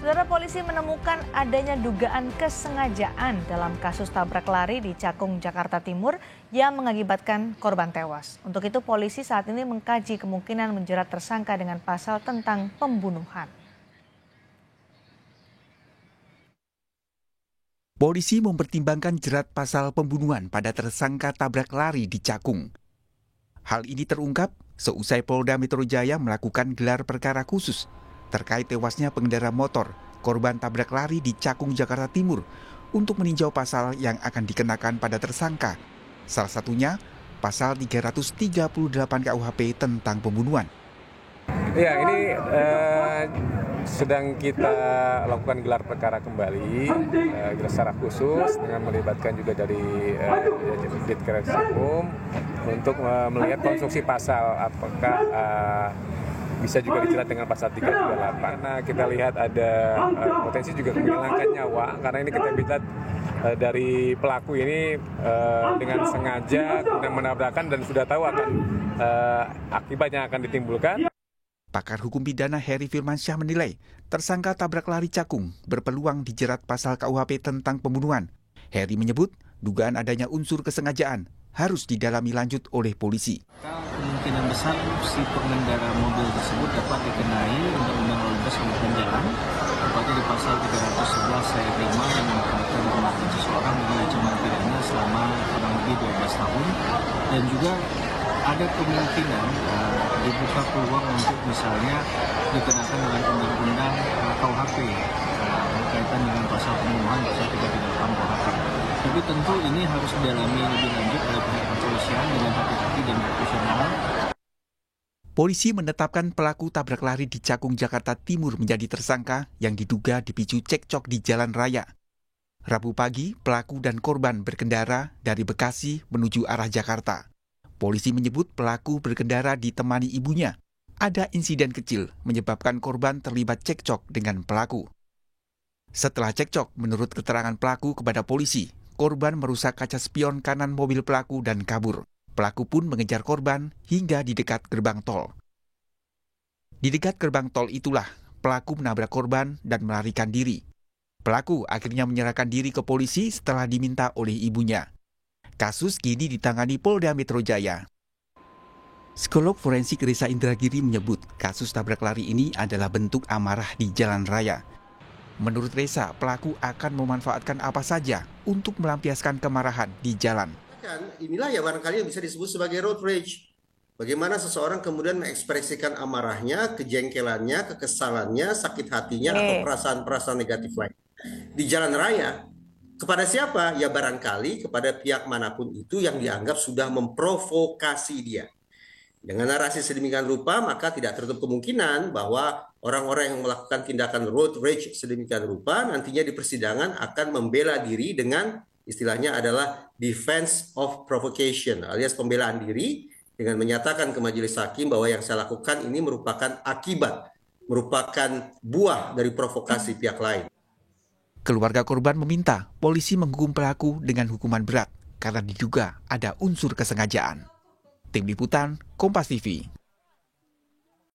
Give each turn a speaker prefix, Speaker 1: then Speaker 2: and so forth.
Speaker 1: Saudara, polisi menemukan adanya dugaan kesengajaan dalam kasus tabrak lari di Cakung, Jakarta Timur yang mengakibatkan korban tewas. Untuk itu polisi saat ini mengkaji kemungkinan menjerat tersangka dengan pasal tentang pembunuhan.
Speaker 2: Polisi mempertimbangkan jerat pasal pembunuhan pada tersangka tabrak lari di Cakung. Hal ini terungkap seusai Polda Metro Jaya melakukan gelar perkara khusus terkait tewasnya pengendara motor korban tabrak lari di Cakung, Jakarta Timur untuk meninjau pasal yang akan dikenakan pada tersangka. Salah satunya pasal 338 KUHP tentang pembunuhan.
Speaker 3: Ya, ini sedang kita lakukan gelar perkara kembali gelar secara khusus dengan melibatkan juga dari Ditkrimum untuk melihat konstruksi pasal apakah bisa juga dijerat dengan pasal 338. Nah, kita lihat ada potensi juga menghilangkan nyawa karena ini kita lihat dari pelaku ini dengan sengaja menabrakkan dan sudah tahu akan akibatnya akan ditimbulkan.
Speaker 2: Pakar hukum pidana Heri Firmansyah menilai tersangka tabrak lari Cakung berpeluang dijerat pasal KUHP tentang pembunuhan. Heri menyebut dugaan adanya unsur kesengajaan harus didalami lanjut oleh polisi.
Speaker 4: Kemungkinan besar si pengendara mobil tersebut dapat dikenai Undang-Undang Lalu Lintas Angkutan Jalan, tepatnya di pasal 311 ayat 5 yang mengatakan memakan seseorang dengan ancaman pidana selama kurang lebih 12 tahun, dan juga ada kemungkinan dibuka peluang untuk misalnya dikenakan dengan undang-undang KUHP berkaitan dengan pasal pembunuhan pasal 338 KUHP. Tapi tentu ini harus didalami lebih lanjut oleh pihak kepolisian dengan hati-hati dan profesional.
Speaker 2: Polisi menetapkan pelaku tabrak lari di Cakung, Jakarta Timur menjadi tersangka yang diduga dipicu cekcok di jalan raya. Rabu pagi, pelaku dan korban berkendara dari Bekasi menuju arah Jakarta. Polisi menyebut pelaku berkendara ditemani ibunya. Ada insiden kecil menyebabkan korban terlibat cekcok dengan pelaku. Setelah cekcok, menurut keterangan pelaku kepada polisi, korban merusak kaca spion kanan mobil pelaku dan kabur. Pelaku pun mengejar korban hingga di dekat gerbang tol. Di dekat gerbang tol itulah pelaku menabrak korban dan melarikan diri. Pelaku akhirnya menyerahkan diri ke polisi setelah diminta oleh ibunya. Kasus kini ditangani Polda Metro Jaya. Psikolog forensik Reza Indragiri menyebut kasus tabrak lari ini adalah bentuk amarah di jalan raya. Menurut Reza, pelaku akan memanfaatkan apa saja untuk melampiaskan kemarahan di jalan.
Speaker 5: Inilah ya barangkali yang bisa disebut sebagai road rage. Bagaimana seseorang kemudian mengekspresikan amarahnya, kejengkelannya, kekesalannya, sakit hatinya, atau perasaan-perasaan negatif lain di jalan raya. Kepada siapa? Ya barangkali kepada pihak manapun itu yang dianggap sudah memprovokasi dia. Dengan narasi sedemikian rupa, maka tidak tertutup kemungkinan bahwa orang-orang yang melakukan tindakan road rage sedemikian rupa nantinya di persidangan akan membela diri dengan istilahnya adalah defense of provocation, alias pembelaan diri dengan menyatakan ke majelis hakim bahwa yang saya lakukan ini merupakan akibat, merupakan buah dari provokasi pihak lain.
Speaker 2: Keluarga korban meminta polisi menghukum pelaku dengan hukuman berat karena diduga ada unsur kesengajaan. Tim Liputan, Kompas TV.